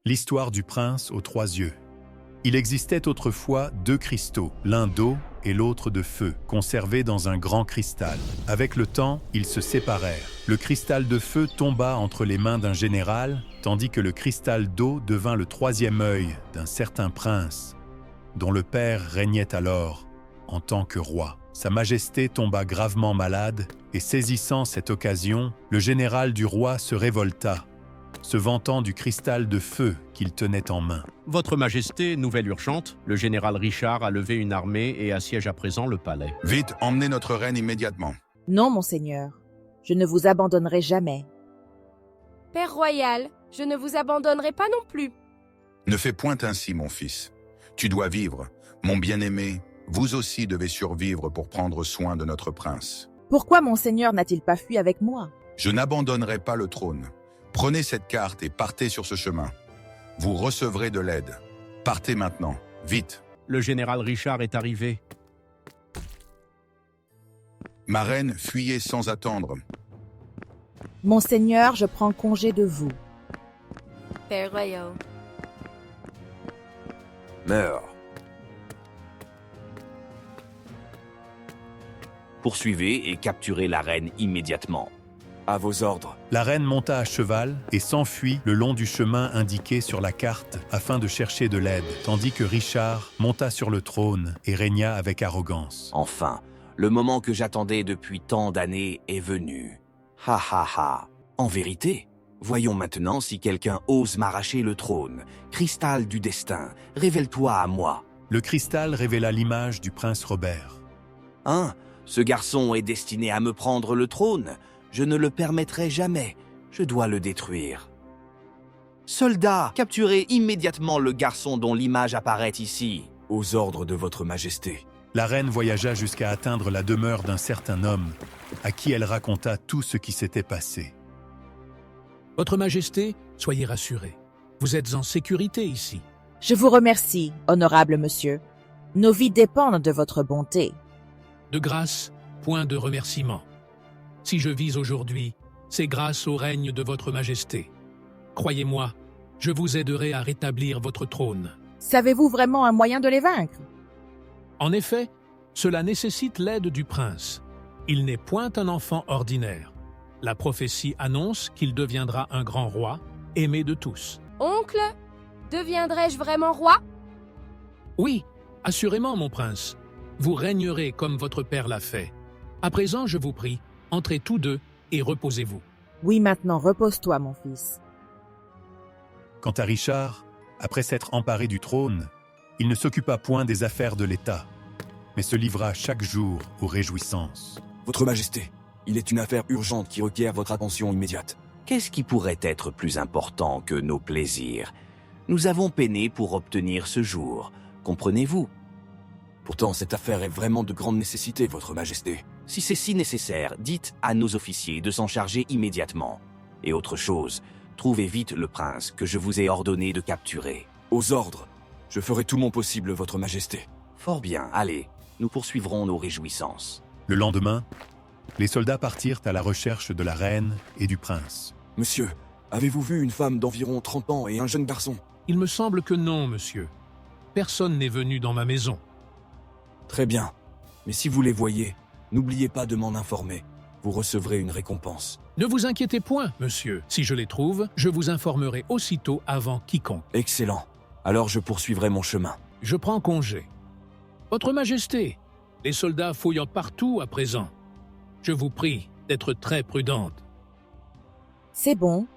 L'histoire du prince aux 3 yeux. Il existait autrefois 2 cristaux, l'un d'eau et l'autre de feu, conservés dans un grand cristal. Avec le temps, ils se séparèrent. Le cristal de feu tomba entre les mains d'un général, tandis que le cristal d'eau devint le 3e œil d'un certain prince, dont le père régnait alors en tant que roi. Sa majesté tomba gravement malade, et saisissant cette occasion, le général du roi se révolta, se vantant du cristal de feu qu'il tenait en main. Votre Majesté, nouvelle urgente, le général Richard a levé une armée et assiège à présent le palais. Vite, emmenez notre reine immédiatement. Non, monseigneur, je ne vous abandonnerai jamais. Père royal, je ne vous abandonnerai pas non plus. Ne fais point ainsi, mon fils. Tu dois vivre. Mon bien-aimé, vous aussi devez survivre pour prendre soin de notre prince. Pourquoi monseigneur n'a-t-il pas fui avec moi? Je n'abandonnerai pas le trône. Prenez cette carte et partez sur ce chemin. Vous recevrez de l'aide. Partez maintenant, vite. Le général Richard est arrivé. Ma reine, fuyez sans attendre. Monseigneur, je prends congé de vous. Père royal. Meurs. Poursuivez et capturez la reine immédiatement. À vos ordres. La reine monta à cheval et s'enfuit le long du chemin indiqué sur la carte afin de chercher de l'aide, tandis que Richard monta sur le trône et régna avec arrogance. Enfin, le moment que j'attendais depuis tant d'années est venu. Ha ha ha. En vérité, voyons maintenant si quelqu'un ose m'arracher le trône. Cristal du destin, révèle-toi à moi. Le cristal révéla l'image du prince Robert. Hein? Ce garçon est destiné à me prendre le trône. Je ne le permettrai jamais. Je dois le détruire. Soldats, capturez immédiatement le garçon dont l'image apparaît ici. Aux ordres de votre majesté. La reine voyagea jusqu'à atteindre la demeure d'un certain homme, à qui elle raconta tout ce qui s'était passé. Votre Majesté, soyez rassurés. Vous êtes en sécurité ici. Je vous remercie, honorable monsieur. Nos vies dépendent de votre bonté. De grâce, point de remerciement. Si je vis aujourd'hui, c'est grâce au règne de votre Majesté. Croyez-moi, je vous aiderai à rétablir votre trône. Savez-vous vraiment un moyen de les vaincre? En effet, cela nécessite l'aide du prince. Il n'est point un enfant ordinaire. La prophétie annonce qu'il deviendra un grand roi, aimé de tous. Oncle, deviendrai-je vraiment roi? Oui, assurément, mon prince. Vous régnerez comme votre père l'a fait. À présent, je vous prie, entrez tous deux et reposez-vous. Oui, maintenant, repose-toi, mon fils. Quant à Richard, après s'être emparé du trône, il ne s'occupa point des affaires de l'État, mais se livra chaque jour aux réjouissances. Votre Majesté, il est une affaire urgente qui requiert votre attention immédiate. Qu'est-ce qui pourrait être plus important que nos plaisirs? Nous avons peiné pour obtenir ce jour, comprenez-vous? Pourtant, cette affaire est vraiment de grande nécessité, Votre Majesté. Si c'est si nécessaire, dites à nos officiers de s'en charger immédiatement. Et autre chose, trouvez vite le prince que je vous ai ordonné de capturer. Aux ordres. Je ferai tout mon possible, Votre Majesté. Fort bien, allez, nous poursuivrons nos réjouissances. Le lendemain, les soldats partirent à la recherche de la reine et du prince. Monsieur, avez-vous vu une femme d'environ 30 ans et un jeune garçon? Il me semble que non, monsieur. Personne n'est venu dans ma maison. Très bien. Mais si vous les voyez, n'oubliez pas de m'en informer. Vous recevrez une récompense. Ne vous inquiétez point, monsieur. Si je les trouve, je vous informerai aussitôt avant quiconque. Excellent. Alors je poursuivrai mon chemin. Je prends congé. Votre Majesté, les soldats fouillent partout à présent. Je vous prie d'être très prudente. C'est bon,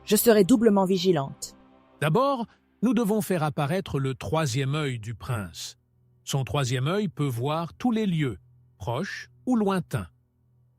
je serai doublement vigilante. D'abord, nous devons faire apparaître le 3e œil du prince. Son 3e œil peut voir tous les lieux, proches ou lointains.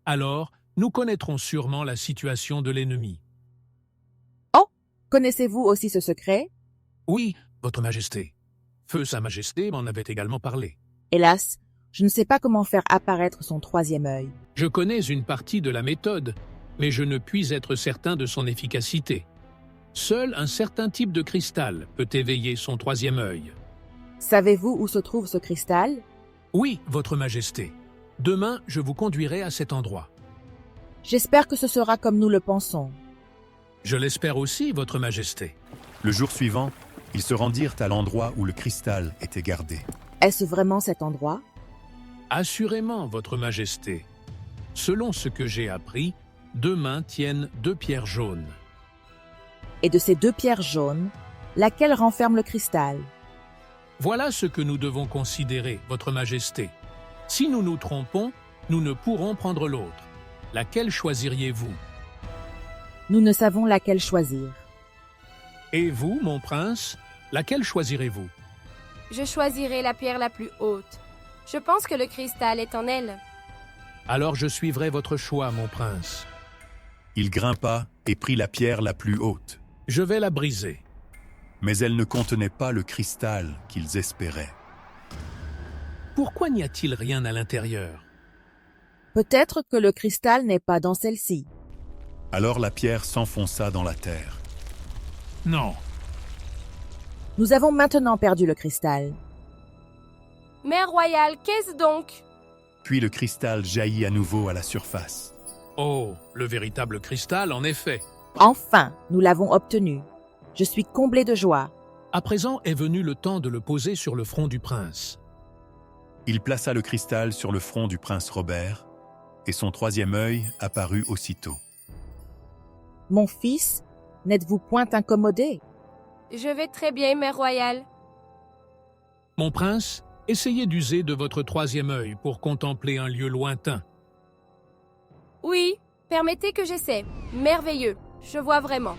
Alors, nous connaîtrons sûrement la situation de l'ennemi. Oh, connaissez-vous aussi ce secret? Oui, Votre Majesté. Feu Sa Majesté m'en avait également parlé. Hélas, je ne sais pas comment faire apparaître son 3e œil. Je connais une partie de la méthode, mais je ne puis être certain de son efficacité. Seul un certain type de cristal peut éveiller son 3e œil. Savez-vous où se trouve ce cristal? Oui, Votre Majesté. Demain, je vous conduirai à cet endroit. J'espère que ce sera comme nous le pensons. Je l'espère aussi, Votre Majesté. Le jour suivant, ils se rendirent à l'endroit où le cristal était gardé. Est-ce vraiment cet endroit? Assurément, Votre Majesté. Selon ce que j'ai appris, 2 mains tiennent 2 pierres jaunes. Et de ces 2 pierres jaunes, laquelle renferme le cristal? Voilà ce que nous devons considérer, Votre Majesté. Si nous nous trompons, nous ne pourrons prendre l'autre. Laquelle choisiriez-vous? Nous ne savons laquelle choisir. Et vous, mon prince, laquelle choisirez-vous? Je choisirai la pierre la plus haute. Je pense que le cristal est en elle. Alors je suivrai votre choix, mon prince. Il grimpa et prit la pierre la plus haute. Je vais la briser. Mais elle ne contenait pas le cristal qu'ils espéraient. Pourquoi n'y a-t-il rien à l'intérieur? Peut-être que le cristal n'est pas dans celle-ci. Alors la pierre s'enfonça dans la terre. Non. Nous avons maintenant perdu le cristal. Mère royale, qu'est-ce donc? Puis le cristal jaillit à nouveau à la surface. Oh, le véritable cristal, en effet. Enfin, nous l'avons obtenu. Je suis comblé de joie. À présent est venu le temps de le poser sur le front du prince. Il plaça le cristal sur le front du prince Robert, et son 3e œil apparut aussitôt. Mon fils, n'êtes-vous point incommodé? Je vais très bien, Mère royale. Mon prince, essayez d'user de votre 3e œil pour contempler un lieu lointain. Oui, permettez que j'essaie. Merveilleux, je vois vraiment.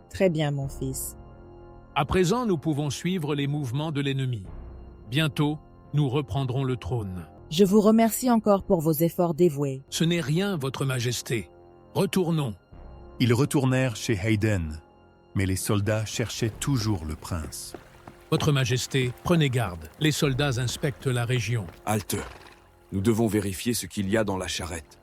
Très bien, mon fils. À présent, nous pouvons suivre les mouvements de l'ennemi. Bientôt, nous reprendrons le trône. Je vous remercie encore pour vos efforts dévoués. Ce n'est rien, Votre Majesté. Retournons. Ils retournèrent chez Hayden, mais les soldats cherchaient toujours le prince. Votre Majesté, prenez garde. Les soldats inspectent la région. Halte. Nous devons vérifier ce qu'il y a dans la charrette.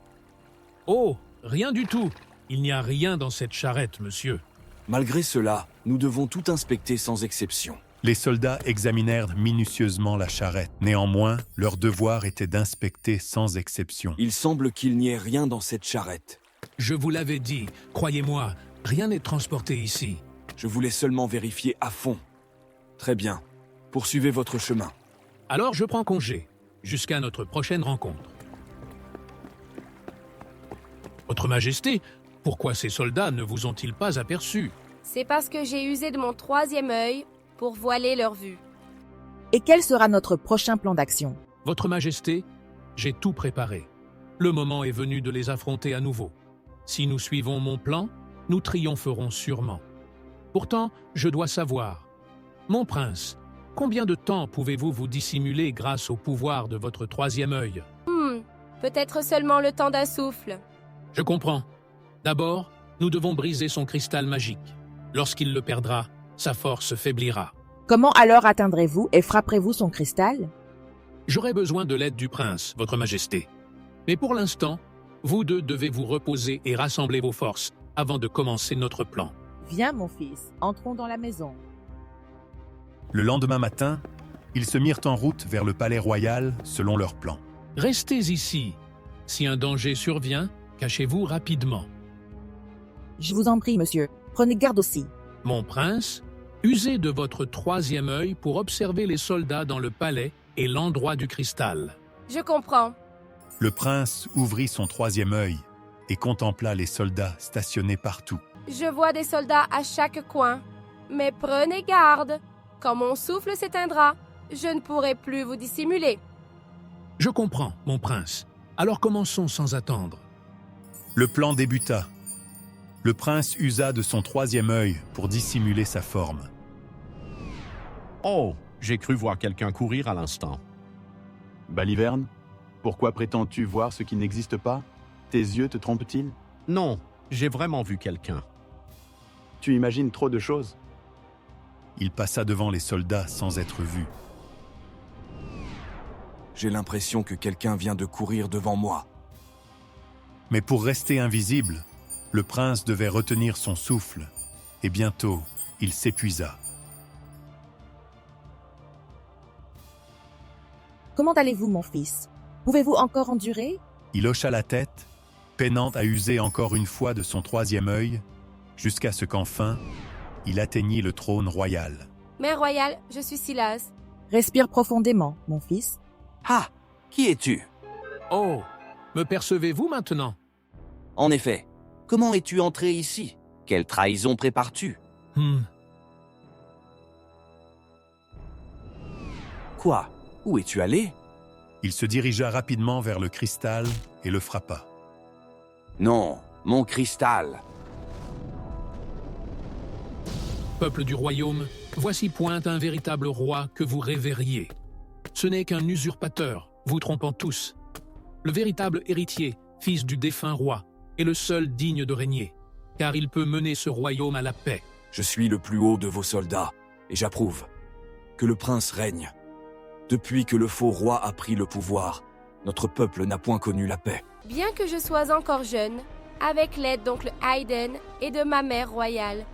Oh, rien du tout. Il n'y a rien dans cette charrette, monsieur. Malgré cela, nous devons tout inspecter sans exception. Les soldats examinèrent minutieusement la charrette. Néanmoins, leur devoir était d'inspecter sans exception. Il semble qu'il n'y ait rien dans cette charrette. Je vous l'avais dit, croyez-moi, rien n'est transporté ici. Je voulais seulement vérifier à fond. Très bien. Poursuivez votre chemin. Alors je prends congé, jusqu'à notre prochaine rencontre. Votre Majesté, pourquoi ces soldats ne vous ont-ils pas aperçus? C'est parce que j'ai usé de mon 3e œil pour voiler leur vue. Et quel sera notre prochain plan d'action? Votre Majesté, j'ai tout préparé. Le moment est venu de les affronter à nouveau. Si nous suivons mon plan, nous triompherons sûrement. Pourtant, je dois savoir. Mon prince, combien de temps pouvez-vous vous dissimuler grâce au pouvoir de votre 3e œil? Peut-être seulement le temps d'un souffle. Je comprends. D'abord, nous devons briser son cristal magique. Lorsqu'il le perdra, sa force faiblira. Comment alors atteindrez-vous et frapperez-vous son cristal? J'aurai besoin de l'aide du prince, Votre Majesté. Mais pour l'instant, vous deux devez vous reposer et rassembler vos forces avant de commencer notre plan. Viens, mon fils, entrons dans la maison. Le lendemain matin, ils se mirent en route vers le palais royal selon leur plan. Restez ici. Si un danger survient, cachez-vous rapidement. Je vous en prie, monsieur. Prenez garde aussi. Mon prince, usez de votre 3e œil pour observer les soldats dans le palais et l'endroit du cristal. Je comprends. Le prince ouvrit son 3e œil et contempla les soldats stationnés partout. Je vois des soldats à chaque coin. Mais prenez garde. Quand mon souffle s'éteindra, je ne pourrai plus vous dissimuler. Je comprends, mon prince. Alors commençons sans attendre. Le plan débuta. Le prince usa de son 3e œil pour dissimuler sa forme. Oh, j'ai cru voir quelqu'un courir à l'instant. Baliverne, pourquoi prétends-tu voir ce qui n'existe pas? Tes yeux te trompent-ils? Non, j'ai vraiment vu quelqu'un. Tu imagines trop de choses. Il passa devant les soldats sans être vu. J'ai l'impression que quelqu'un vient de courir devant moi. Mais pour rester invisible, le prince devait retenir son souffle, et bientôt, il s'épuisa. Comment allez-vous, mon fils? Pouvez-vous encore endurer? Il hocha la tête, peinant à user encore une fois de son 3e œil, jusqu'à ce qu'enfin, il atteignit le trône royal. Mère royale, je suis Silas. Respire profondément, mon fils. Ah, qui es-tu? Oh, me percevez-vous maintenant? En effet, comment es-tu entré ici? Quelle trahison prépares-tu? Quoi? Où es-tu allé? Il se dirigea rapidement vers le cristal et le frappa. Non, mon cristal. Peuple du royaume, voici pointe un véritable roi que vous révériez. Ce n'est qu'un usurpateur, vous trompant tous. Le véritable héritier, fils du défunt roi, est le seul digne de régner, car il peut mener ce royaume à la paix. Je suis le plus haut de vos soldats, et j'approuve. Que le prince règne. Depuis que le faux roi a pris le pouvoir, notre peuple n'a point connu la paix. Bien que je sois encore jeune, avec l'aide d'oncle Hayden et de ma mère royale,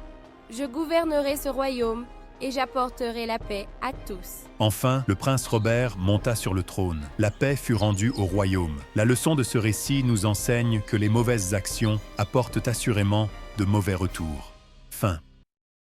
je gouvernerai ce royaume et j'apporterai la paix à tous. Enfin, le prince Robert monta sur le trône. La paix fut rendue au royaume. La leçon de ce récit nous enseigne que les mauvaises actions apportent assurément de mauvais retours. Fin.